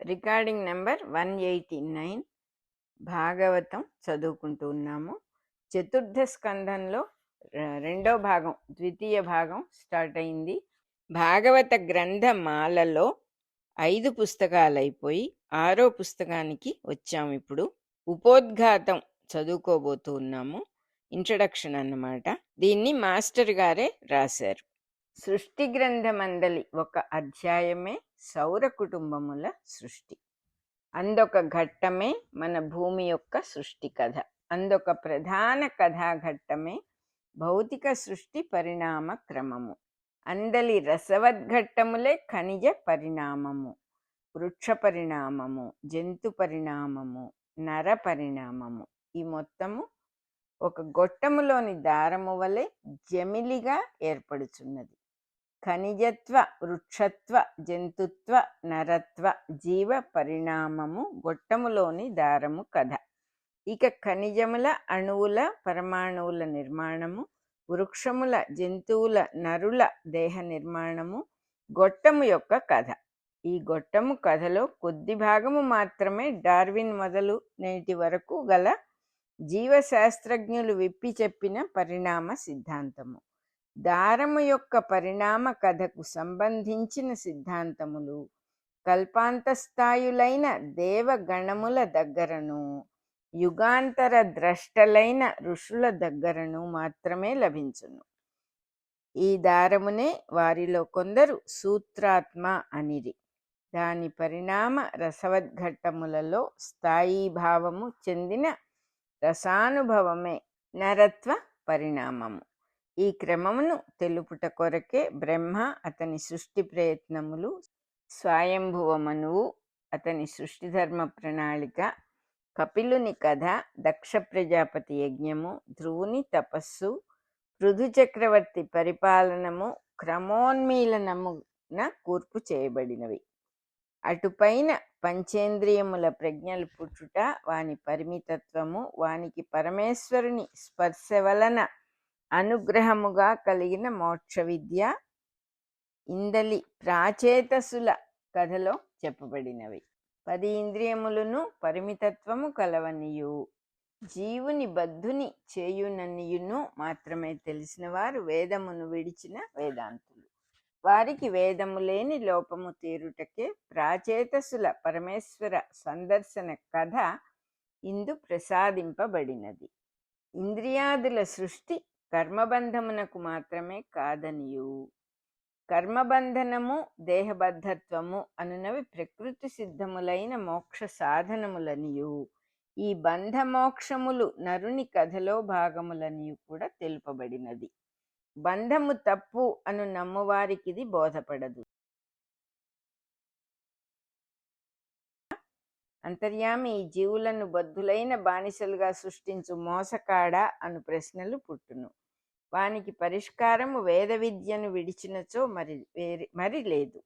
Recording number 189 Bhagavatam చదువుకుంటూ ఉన్నాము. చతుర్థ స్కంధంలో రెండో భాగం, ద్వితీయ భాగం స్టార్ట్ అయింది. భాగవత గ్రంథమాలలో 5 పుస్తకాలు అయిపోయి 6వ పుస్తకానికి వచ్చాము. ఇప్పుడు ఉపోద్ఘాతం చదువుకోబోతూ ఉన్నాము. ఇంట్రడక్షన్ అన్నమాట. దీన్ని మాస్టర్ గారే రాశారు. సృష్టి గ్రంథమందలి ఒక అధ్యాయమే సౌర కుటుంబముల సృష్టి. అందొక ఘట్టమే మన భూమి యొక్క సృష్టి కథ. అందొక ప్రధాన కథాఘట్టమే భౌతిక సృష్టి పరిణామ క్రమము. అందలి రసవద్ఘట్టములే ఖనిజ పరిణామము, వృక్ష పరిణామము, జంతు పరిణామము, నర పరిణామము. ఈ మొత్తము ఒక గొట్టములోని దారము వలె జమిలిగా ఏర్పడుచున్నది. ఖనిజత్వ, వృక్షత్వ, జంతుత్వ, నరత్వ, జీవ పరిణామము గొట్టములోని దారము కథ. ఇక ఖనిజముల, అణువుల, పరమాణువుల నిర్మాణము, వృక్షముల, జంతువుల, నరుల దేహ నిర్మాణము గొట్టము యొక్క కథ. ఈ గొట్టము కథలో కొద్ది భాగము మాత్రమే డార్విన్ మొదలు నేటి వరకు గల జీవశాస్త్రజ్ఞులు విప్పి చెప్పిన పరిణామ సిద్ధాంతము. దారము యొక్క పరిణామ కథకు సంబంధించిన సిద్ధాంతములు కల్పాంతస్థాయులైన దేవగణముల దగ్గరను, యుగాంతర ద్రష్టలైన ఋషుల దగ్గరను మాత్రమే లభించును. ఈ దారమునే వారిలో కొందరు సూత్రాత్మ అనిరి. దాని పరిణామ రసవద్ఘట్టములలో స్థాయి భావము చెందిన రసానుభవమే నరత్వ పరిణామము. ఈ క్రమమును తెలుపుట కొరకే బ్రహ్మ అతని సృష్టి ప్రయత్నములు, స్వయంభువ మనువు అతని సృష్టి ధర్మ ప్రణాళిక, కపిలుని కథ, దక్ష ప్రజాపతి యజ్ఞము, ధ్రువుని తపస్సు, పృథు చక్రవర్తి పరిపాలనము క్రమోన్మీలనమున కూర్పు చేయబడినవి. అటుపైన పంచేంద్రియముల ప్రజ్ఞలు పుట్టుట, వాని పరిమితత్వము, వానికి పరమేశ్వరుని స్పర్శ వలన అనుగ్రహముగా కలిగిన మోక్ష విద్య ఇందలి ప్రాచేతసుల కథలో చెప్పబడినవి. 10 ఇంద్రియములను పరిమితత్వము కలవనియు, జీవుని బద్ధుని చేయుననియును మాత్రమే తెలిసిన వారు వేదమును విడిచిన వేదాంతులు. వారికి వేదము లేని లోపము తీరుటకే ప్రాచేతసుల పరమేశ్వర సందర్శన కథ ఇందు ప్రసాదింపబడినది. ఇంద్రియాదుల సృష్టి కర్మబంధమునకు మాత్రమే కాదనియు, కర్మబంధనము, దేహబద్ధత్వము అనునవి ప్రకృతి సిద్ధములైన మోక్ష సాధనములనియు, ఈ బంధమోక్షములు నరుని కథలో భాగములనియు కూడా తెలుపబడినది. బంధము తప్పు అను నమ్మువారికిది బోధపడదు. అంతర్యామి ఈ జీవులను బద్ధులైన బానిసలుగా సృష్టించు మోసకాడా అను ప్రశ్నలు పుట్టును. వానికి పరిష్కారము వేద విద్యను విడిచినచో మరి లేదు.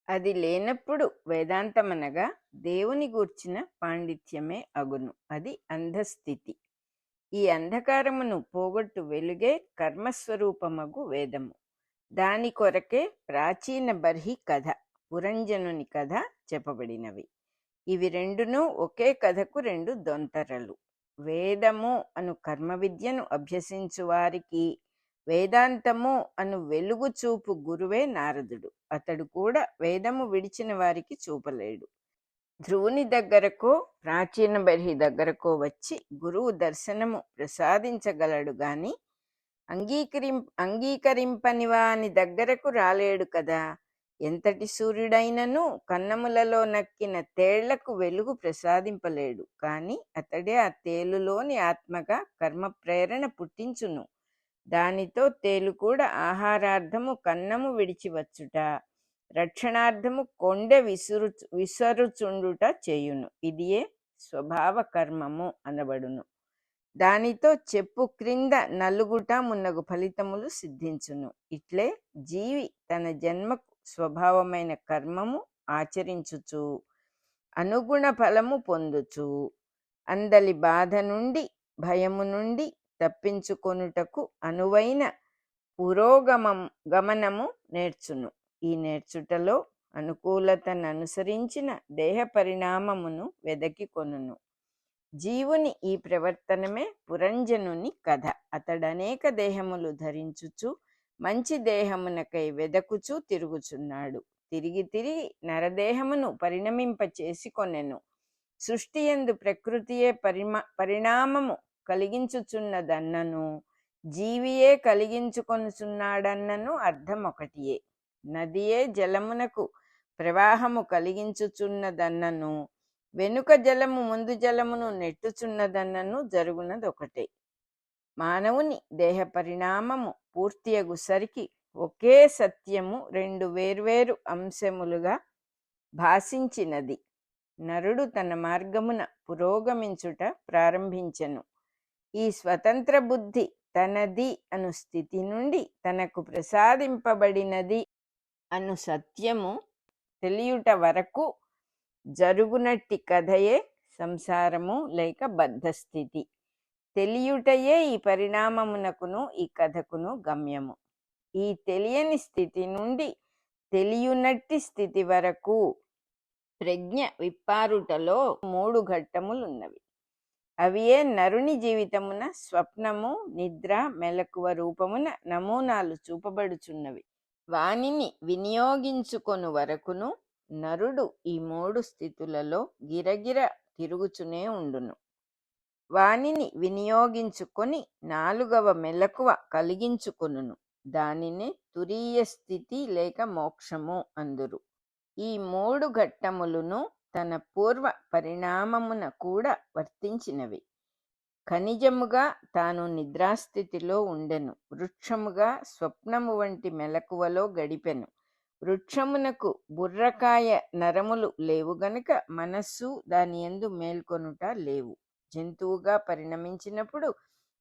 అది లేనప్పుడు వేదాంతమనగా దేవుని గూర్చిన పాండిత్యమే అగును. అది అంధస్థితి. ఈ అంధకారమును పోగొట్టు వెలుగే కర్మస్వరూపమగు వేదము. దాని కొరకే ప్రాచీన బర్హి కథ, పురంజనుని కథ చెప్పబడినవి. ఇవి రెండును ఒకే కథకు 2 దొంతరలు. వేదము అను కర్మ విద్యను అభ్యసించు వారికి వేదాంతము అను వెలుగు చూపు గురువే నారదుడు. అతడు కూడా వేదము విడిచిన వారికి చూపలేడు. ధ్రువుని దగ్గరకో ప్రాచీన బర్హి దగ్గరకో వచ్చి గురువు దర్శనము ప్రసాదించగలడు గాని అంగీకరింపని వాని దగ్గరకు రాలేడు కదా. ఎంతటి సూర్యుడైనను కన్నములలో నక్కిన తేళ్లకు వెలుగు ప్రసాదింపలేడు. కానీ అతడే ఆ తేలులోని ఆత్మగా కర్మ ప్రేరణ పుట్టించును. దానితో తేలు కూడా ఆహారార్థము కన్నము విడిచివచ్చుట, రక్షణార్థము కొండె విసరుచుండుట చేయును. ఇదియే స్వభావ కర్మము అనబడును. దానితో చెప్పు క్రింద నలుగుట మున్నగు ఫలితములు సిద్ధించును. ఇట్లే జీవి తన జన్మకు స్వభావమైన కర్మము ఆచరించుచు అనుగుణ ఫలము పొందుచు అందలి బాధ నుండి, భయము నుండి తప్పించుకొనుటకు అనువైన పురోగమనము నేర్చును. ఈ నేర్చుటలో అనుకూలతననుసరించిన దేహ పరిణామమును వెదకి కొనును. జీవుని ఈ ప్రవర్తనమే పురంజనుని కథ. అతడనేక దేహములు ధరించుచు మంచి దేహమునకై వెదకుచూ తిరుగుచున్నాడు. తిరిగి తిరిగి నరదేహమును పరిణమింప చేసి కొనెను. సృష్టియందు ప్రకృతియే పరిణామము కలిగించుచున్నదన్నను, జీవియే కలిగించుకొనుచున్నాడన్నను అర్థం ఒకటియే. నదియే జలమునకు ప్రవాహము కలిగించుచున్నదన్నను, వెనుక జలము ముందు జలమును నెట్టుచున్నదన్నను జరుగునదొకటే. మానవుని దేహ పరిణామము పూర్తియగుసరికి ఒకే సత్యము రెండు వేర్వేరు అంశములుగా భాషించినది. నరుడు తన మార్గమున పురోగమించుట ప్రారంభించెను. ఈ స్వతంత్ర బుద్ధి తనది అను స్థితి నుండి తనకు ప్రసాదింపబడినది అను సత్యము తెలియుట వరకు జరుగునట్టి కథయే సంసారము లేక బద్ధస్థితి. తెలియుటయే ఈ పరిణామమునకును ఈ కథకును గమ్యము. ఈ తెలియని స్థితి నుండి తెలియనట్టి స్థితి వరకు ప్రజ్ఞ విప్పారుటలో 3 ఘట్టములున్నవి. అవియే నరుని జీవితమున స్వప్నము, నిద్ర, మెలకువ రూపమున నమూనాలు చూపబడుచున్నవి. వానిని వినియోగించుకొను వరకును నరుడు ఈ 3 స్థితులలో గిరగిర తిరుగుచునే ఉండును. వానిని వినియోగించుకొని 4వ మెలకువ కలిగించుకొనును. దానినే తురీయ స్థితి లేక మోక్షము అందురు. ఈ 3 ఘట్టములను తన పూర్వ పరిణామమున కూడా వర్తించినవి. ఖనిజముగా తాను నిద్రాస్థితిలో ఉండెను. వృక్షముగా స్వప్నము వంటి మెలకువలో గడిపెను. వృక్షమునకు బుర్రకాయ నరములు లేవు గనుక మనస్సు దాని యందు మేల్కొనుట లేవు. జంతువుగా పరిణమించినప్పుడు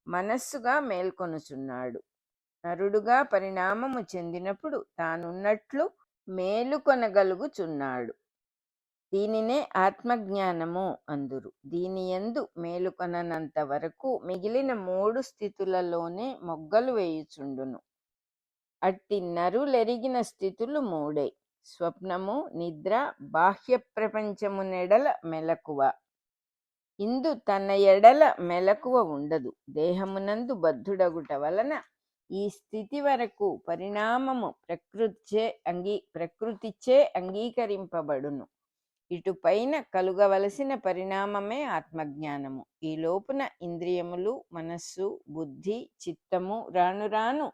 మనస్సుగా మేల్కొనుచున్నాడు. నరుడుగా పరిణామము చెందినప్పుడు తానున్నట్లు మేలుకొనగలుగుచున్నాడు. దీనినే ఆత్మజ్ఞానము అందురు. దీని యందు మేలుకొననంత వరకు మిగిలిన 3 స్థితులలోనే మొగ్గలు వేయుచుండును. అట్టి నరులెరిగిన స్థితులు 3: స్వప్నము, నిద్ర, బాహ్య ప్రపంచమునెడల మెలకువ. ఇందు తన ఎడల మెలకువ ఉండదు. దేహమునందు బద్ధుడగుట వలన ఈ స్థితి వరకు పరిణామము ప్రకృతిచే అంగీకరింపబడును. ఇటుపైన కలుగవలసిన పరిణామమే ఆత్మజ్ఞానము. ఈ లోపున ఇంద్రియములు, మనస్సు, బుద్ధి, చిత్తము రాను రాను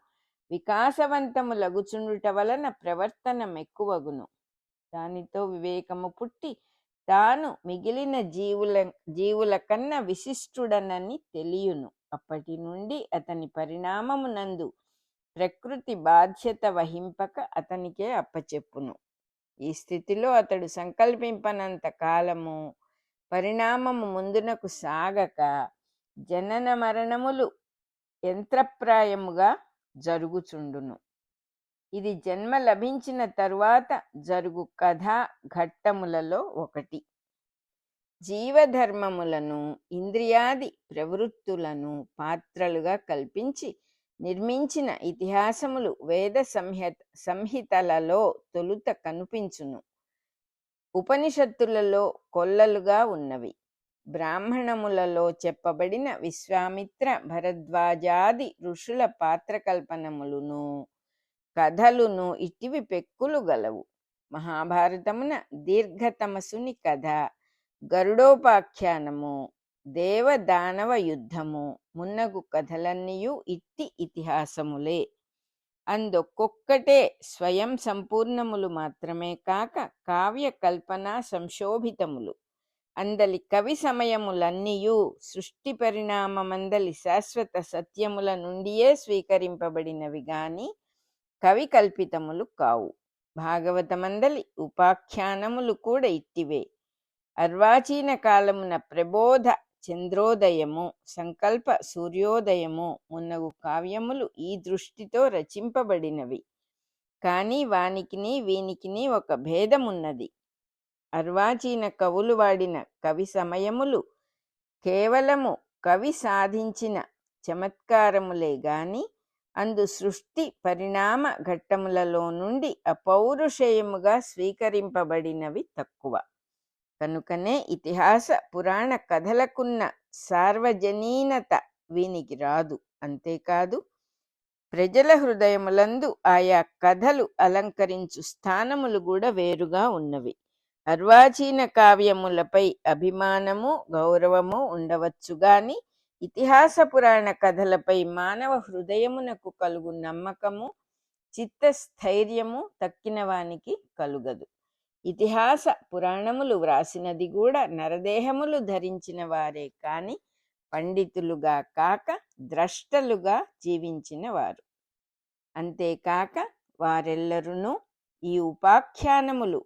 వికాసవంతములగుచుండుట వలన ప్రవర్తన మెక్కువగును. దానితో వివేకము పుట్టి తాను మిగిలిన జీవుల కన్నా విశిష్టుడనని తెలియును. అప్పటి నుండి అతని పరిణామమునందు ప్రకృతి బాధ్యత వహింపక అతనికే అప్పచెప్పును. ఈ స్థితిలో అతడు సంకల్పింపనంత కాలము పరిణామము ముందునకు సాగక జనన మరణములు యంత్రప్రాయముగా జరుగుచుండును. ఇది జన్మ లభించిన తరువాత జరుగు కథా ఘట్టములలో ఒకటి. జీవధర్మములను, ఇంద్రియాది ప్రవృత్తులను పాత్రలుగా కల్పించి నిర్మించిన ఇతిహాసములు వేద సంహితలలో తొలుత కనిపించును. ఉపనిషత్తులలో కొల్లలుగా ఉన్నవి. బ్రాహ్మణములలో చెప్పబడిన విశ్వామిత్ర, భరద్వాజాది ఋషుల పాత్రకల్పనములును కథలును ఇటివి పెక్కులు గలవు. మహాభారతమున దీర్ఘతమసుని కథ, గరుడోపాఖ్యానము, దేవదానవ యుద్ధము మున్నగు కథలన్నీయు ఇట్టి ఇతిహాసములే. అందొక్కొక్కటే స్వయం సంపూర్ణములు మాత్రమే కాక కావ్య కల్పనా సంశోభితములు. అందలి కవి సమయములన్నీయు సృష్టి పరిణామమందలి శాశ్వత సత్యముల నుండియే స్వీకరింపబడినవి గాని కవి కల్పితములు కావు. భాగవతమందలి ఉపాఖ్యానములు కూడా ఇట్టివే. అర్వాచీన కాలమున ప్రబోధ చంద్రోదయము, సంకల్ప సూర్యోదయము మున్నగు కావ్యములు ఈ దృష్టితో రచింపబడినవి. కానీ వానికిని వీనికిని ఒక భేదమున్నది. అర్వాచీన కవులు వాడిన కవి సమయములు కేవలము కవి సాధించిన చమత్కారములే గాని అందు సృష్టి పరిణామ ఘట్టములలో నుండి అపౌరుషేయముగా స్వీకరింపబడినవి తక్కువ. కనుకనే ఇతిహాస పురాణ కథలకున్న సార్వజనీనత వీనికి రాదు. అంతేకాదు, ప్రజల హృదయములందు ఆయా కథలు అలంకరించు స్థానములు కూడా వేరుగా ఉన్నవి. అర్వాచీన కావ్యములపై అభిమానము, గౌరవము ఉండవచ్చు గాని ఇతిహాస పురాణ కథలపై మానవ హృదయమునకు కలుగు నమ్మకము, చిత్తస్థైర్యము తక్కిన వానికి కలుగదు. ఇతిహాస పురాణములు వ్రాసినది కూడా నరదేహములు ధరించిన వారే కాని పండితులుగా కాక ద్రష్టలుగా జీవించిన వారు. అంతేకాక వారెల్లరునూ ఈ ఉపాఖ్యానములు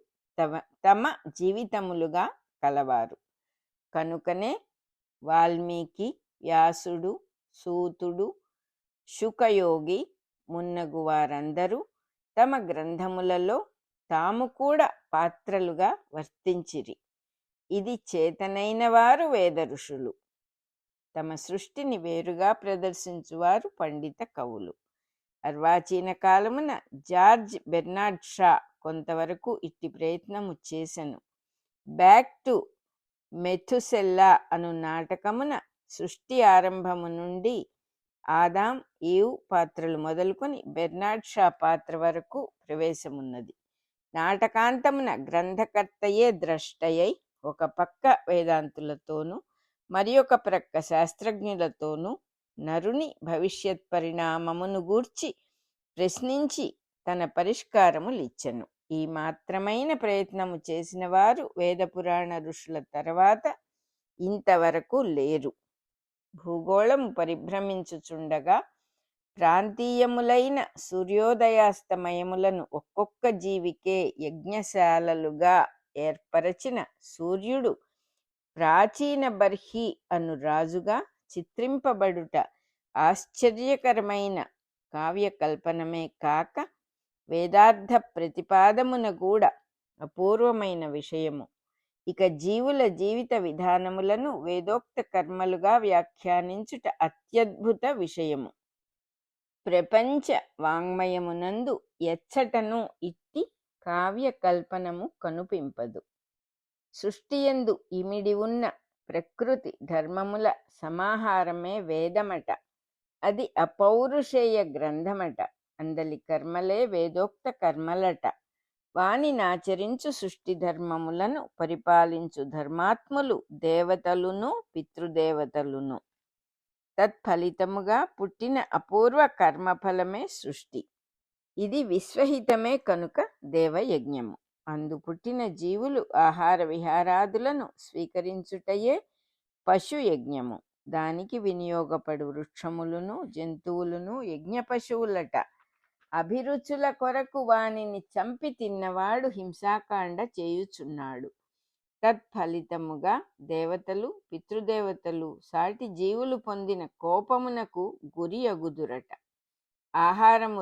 తమ జీవితములుగా కలవారు. కనుకనే వాల్మీకి, వ్యాసుడు, సూతుడు, శుకయోగి మున్నగు వారందరూ తమ గ్రంథములలో తాము కూడా పాత్రలుగా వర్తించిరి. ఇది చేతనైన వారు వేద ఋషులు. తమ సృష్టిని వేరుగా ప్రదర్శించువారు పండిత కవులు. అర్వాచీన కాలమున జార్జ్ బెర్నార్డ్ షా కొంతవరకు ఇట్టి ప్రయత్నము చేసెను. బ్యాక్ టు మెథుసెల్లా అను నాటకమున సృష్టి ఆరంభము నుండి ఆదాం, ఈవ్ పాత్రలు మొదలుకొని బెర్నార్డ్ షా పాత్ర వరకు ప్రవేశమున్నది. నాటకాంతమున గ్రంథకర్తయే ద్రష్టయై ఒక పక్క వేదాంతులతోనూ మరి ఒక ప్రక్క శాస్త్రజ్ఞులతోనూ నరుని భవిష్యత్ పరిణామమును గూర్చి ప్రశ్నించి తన పరిష్కారములిచ్చెను. ఈ మాత్రమైన ప్రయత్నము చేసిన వారు వేద పురాణ ఋషుల తర్వాత ఇంతవరకు లేరు. భూగోళము పరిభ్రమించుచుండగా ప్రాంతీయములైన సూర్యోదయాస్తమయములను ఒక్కొక్క జీవికే యజ్ఞశాలలుగా ఏర్పరచిన సూర్యుడు ప్రాచీన బర్హి అను రాజుగా చిత్రింపబడుట ఆశ్చర్యకరమైన కావ్యకల్పనమే కాక వేదార్థ ప్రతిపాదమున కూడా అపూర్వమైన విషయము. ఇక జీవుల జీవిత విధానములను వేదోక్త కర్మలుగా వ్యాఖ్యానించుట అత్యద్భుత విషయము. ప్రపంచ వాంగ్మయమునందు ఎచ్చటను ఇట్టి కావ్యకల్పనము కనుపింపదు. సృష్టియందు ఇమిడి ఉన్న ప్రకృతి ధర్మముల సమాహారమే వేదమట. అది అపౌరుషేయ గ్రంథమట. అందలి కర్మలే వేదోక్త కర్మలట. వానినాచరించు సృష్టి ధర్మములను పరిపాలించు ధర్మాత్ములు దేవతలును పితృదేవతలును. తత్ఫలితముగా పుట్టిన అపూర్వ కర్మఫలమే సృష్టి. ఇది విశ్వహితమే కనుక దేవయజ్ఞము. అందు పుట్టిన జీవులు ఆహార విహారాదులను స్వీకరించుటయే పశుయజ్ఞము. దానికి వినియోగపడు వృక్షములను జంతువులను యజ్ఞ పశువులట. అభిరుచుల కొరకు వానిని చంపి తిన్నవాడు హింసాకాండ చేయుచున్నాడు. తత్ఫలితముగా దేవతలు పితృదేవతలు సాటి జీవులు పొందిన కోపమునకు గురి అగుదురట. ఆహారము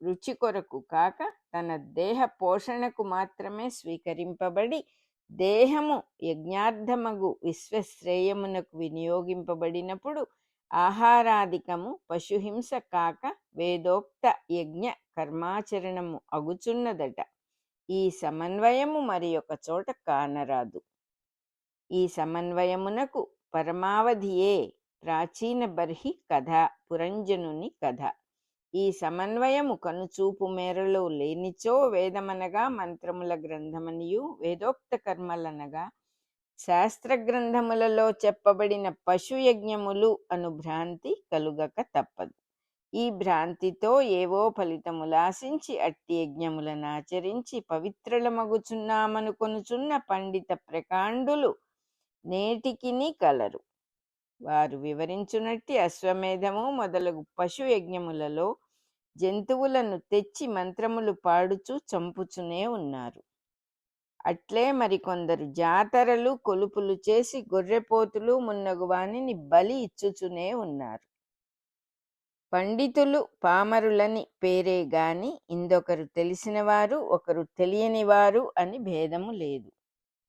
రుచి కొరకు కాక తన దేహ పోషణకు మాత్రమే స్వీకరింపబడి దేహము యజ్ఞార్థమగు విశ్వశ్రేయమునకు వినియోగింపబడినప్పుడు ఆహారాధికము పశుహింస కాక వేదోక్త యజ్ఞ కర్మాచరణము అగుచున్నదట. ఈ సమన్వయము మరి ఒక చోట కానరాదు. ఈ సమన్వయమునకు పరమావధియే ప్రాచీన బర్హి కథ, పురంజనుని కథ. ఈ సమన్వయము కనుచూపు మేరలో లేనిచో వేదమనగా మంత్రముల గ్రంథమనియు, వేదోక్త కర్మలనగా శాస్త్ర గ్రంథములలో చెప్పబడిన పశుయజ్ఞములు అను భ్రాంతి కలుగక తప్పదు. ఈ భ్రాంతితో ఏవో ఫలితములాశించి అట్టి యజ్ఞములను ఆచరించి పవిత్రులమగుచున్నామనుకొనుచున్న పండిత ప్రకాండులు నేటికిని కలరు. వారు వివరించునట్టి అశ్వమేధము మొదలగు పశు యజ్ఞములలో జంతువులను తెచ్చి మంత్రములు పాడుచు చంపుచునే ఉన్నారు. అట్లే మరికొందరు జాతరలు కొలుపులు చేసి గొర్రెపోతులు మున్నగు వానిని బలి ఇచ్చుచునే ఉన్నారు. పండితులు పామరులని పేరే గాని ఇందొకరు తెలిసినవారు ఒకరు తెలియనివారు అని భేదము లేదు.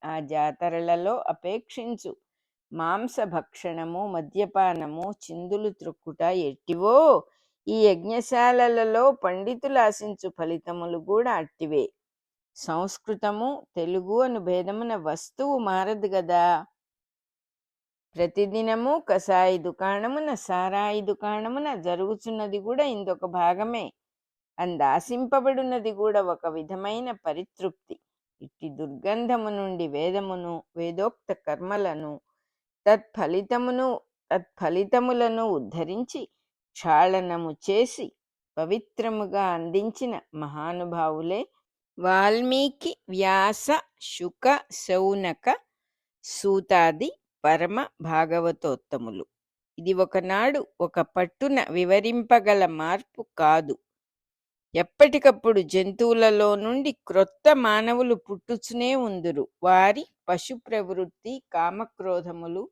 ఆ జాతరలలో అపేక్షించు మాంసభక్షణము, మద్యపానము, చిందులు త్రొక్కుట ఎట్టివో ఈ యజ్ఞశాలలలో పండితులు ఆశించు ఫలితములు కూడా అట్టివే. సంస్కృతము తెలుగు అను భేదమున వస్తువు మారదు గదా. ప్రతిదినము కసాయి దుకాణమున సారాయి దుకాణమున జరుగుచున్నది కూడా ఇందొక భాగమే. అందాశింపబడినది కూడా ఒక విధమైన పరితృప్తి. ఇట్టి దుర్గంధము నుండి వేదమును వేదోక్త కర్మలను తత్ఫలితములను ఉద్ధరించి క్షాళనము చేసి పవిత్రముగా అందించిన మహానుభావులే వాల్మీకి, వ్యాస, శుక, శౌనక, సూతాది పరమ భాగవతోత్తములు. ఇది ఒకనాడు ఒక పట్టున వివరింపగల మార్పు కాదు. ఎప్పటికప్పుడు జంతువులలో నుండి క్రొత్త మానవులు పుట్టుచునే ఉందురు. వారి పశు ప్రవృత్తి, కామక్రోధములు,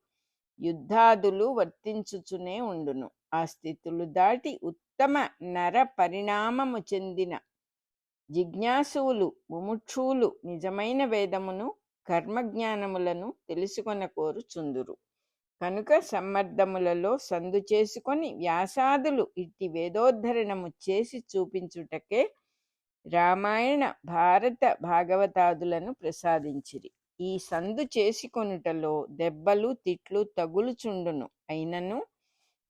యుద్ధాదులు వర్తించుచునే ఉండును. ఆ స్థితులు దాటి ఉత్తమ నర పరిణామము చెందిన జిజ్ఞాసువులు, ముముక్షువులు నిజమైన వేదమును, కర్మజ్ఞానములను తెలుసుకొన కోరుచుందురు. కనుక సమ్మర్దములలో సందు చేసుకొని వ్యాసాదులు ఇట్టి వేదోద్ధరణము చేసి చూపించుటకే రామాయణ, భారత, భాగవతాదులను ప్రసాదించిరి. ఈ సందు చేసుకొనుటలో దెబ్బలు తిట్లు తగులుచుండును. అయినను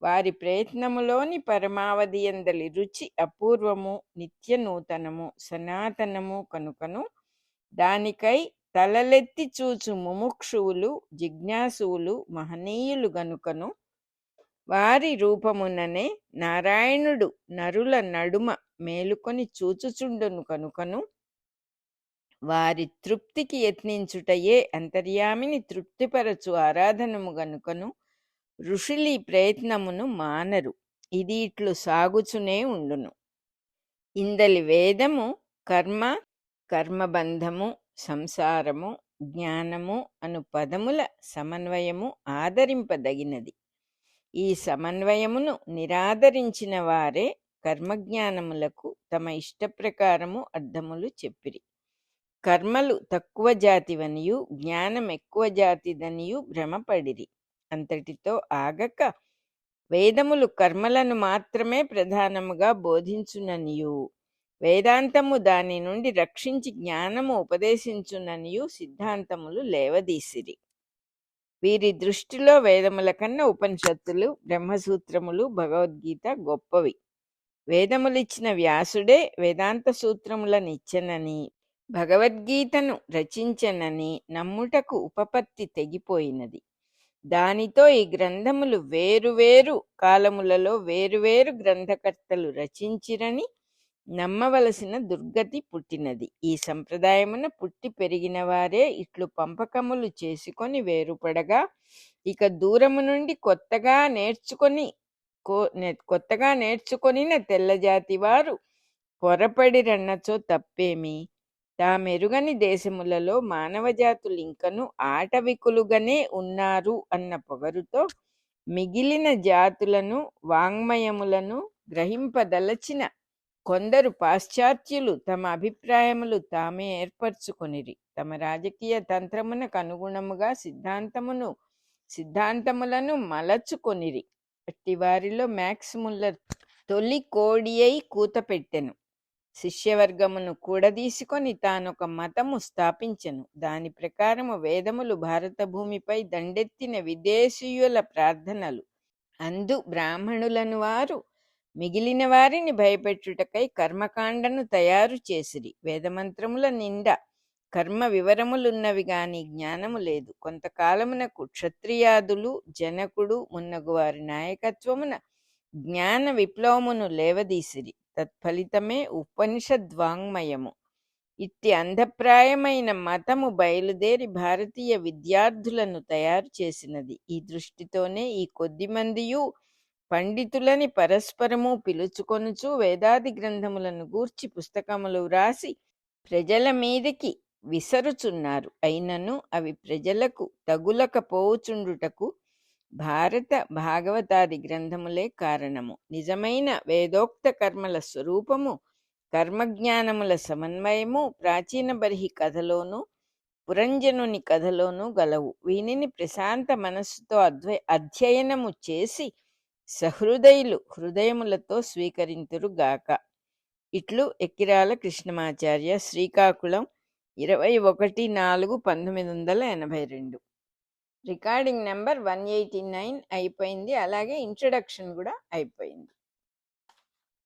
వారి ప్రయత్నములోని పరమావధి ఎందలి రుచి అపూర్వము, నిత్య నూతనము, సనాతనము కనుకను దానికై తలలెత్తి చూచు ముముక్షువులు, జిజ్ఞాసువులు మహనీయులు గనుకను వారి రూపముననే నారాయణుడు నరుల నడుమ మేలుకొని చూచుచుండును కనుకను వారి తృప్తికి యత్నించుటయే అంతర్యామిని తృప్తిపరచు ఆరాధనము గనుకను ఋషులి ప్రయత్నమును మానరు. ఇది ఇట్లు సాగుచునే ఉండును. ఇందలి వేదము కర్మ, కర్మబంధము, సంసారము, జ్ఞానము అను పదముల సమన్వయము ఆదరింపదగినది. ఈ సమన్వయమును నిరాదరించిన వారే కర్మజ్ఞానములకు తమ ఇష్టప్రకారము అర్థములు చెప్పిరి. కర్మలు తక్కువ జాతివనియు జ్ఞానం ఎక్కువ జాతిదనియు భ్రమపడిరి. అంతటితో ఆగక వేదములు కర్మలను మాత్రమే ప్రధానముగా బోధించుననియు వేదాంతము దాని నుండి రక్షించి జ్ఞానము ఉపదేశించుననియు సిద్ధాంతములు లేవదీసిరి. వీరి దృష్టిలో వేదముల కన్నా ఉపనిషత్తులు, బ్రహ్మసూత్రములు, భగవద్గీత గొప్పవి. వేదములిచ్చిన వ్యాసుడే వేదాంత సూత్రములనిచ్చెనని, భగవద్గీతను రచించెనని నమ్ముటకు ఉపపత్తి తెగిపోయినది. దానితో ఈ గ్రంథములు వేరువేరు కాలములలో వేరువేరు గ్రంథకర్తలు రచించిరని నమ్మవలసిన దుర్గతి పుట్టినది. ఈ సంప్రదాయమున పుట్టి పెరిగిన వారే ఇట్లు పంపకములు చేసుకొని వేరుపడగా ఇక దూరము నుండి కొత్తగా నేర్చుకొనిన తెల్లజాతి వారు పొరపడిరన్నచో తప్పేమి? తామెరుగని దేశములలో మానవజాతులు ఇంకను ఆటవికులుగానే ఉన్నారు అన్న పొగరుతో మిగిలిన జాతులను, వాంగ్మయములను గ్రహింపదలచిన కొందరు పాశ్చాత్యులు తమ అభిప్రాయములు తామే ఏర్పరచుకొనిరి. తమ రాజకీయ తంత్రమునకు అనుగుణముగా సిద్ధాంతములను మలచుకొనిరి. అట్టి వారిలో మ్యాక్స్ ముల్లర్ తొలి కోడి అయి కూతపెట్టెను. శిష్యవర్గమును కూడదీసుకొని తానొక మతము స్థాపించెను. దాని ప్రకారము వేదములు భారత భూమిపై దండెత్తిన విదేశీయుల ప్రార్థనలు. అందు బ్రాహ్మణులను వారు మిగిలిన వారిని భయపెట్టుటకై కర్మకాండను తయారు చేసిరి. వేదమంత్రముల నిండా కర్మ వివరములున్నవి గాని జ్ఞానము లేదు. కొంతకాలమునకు క్షత్రియాదులు, జనకుడు మున్నగు వారి నాయకత్వమున జ్ఞాన విప్లవమును లేవదీసిరి. తత్ఫలితమే ఉపనిషద్వాంగ్మయము. ఇట్టి అంధప్రాయమైన మతము బయలుదేరి భారతీయ విద్యార్థులను తయారు చేసినది. ఈ దృష్టితోనే ఈ కొద్దిమందియు పండితులని పరస్పరము పిలుచుకొనుచు వేదాది గ్రంథములను గూర్చి పుస్తకములు వ్రాసి ప్రజల మీదికి విసరుచున్నారు. అయినను అవి ప్రజలకు తగులకపోవుచుండుటకు భారత భాగవతాది గ్రంథములే కారణము. నిజమైన వేదోక్త కర్మల స్వరూపము, కర్మజ్ఞానముల సమన్వయము ప్రాచీన బర్హి కథలోను, పురంజనుని కథలోను గలవు. వీనిని ప్రశాంత మనస్సుతో అధ్యయనము చేసి సహృదయులు హృదయములతో స్వీకరింతురుగాక. ఇట్లు ఎక్కిరాల కృష్ణమాచార్య, శ్రీకాకుళం, 21/4/1982. రికార్డింగ్ నెంబర్ 189 అయిపోయింది. అలాగే ఇంట్రడక్షన్ కూడా అయిపోయింది.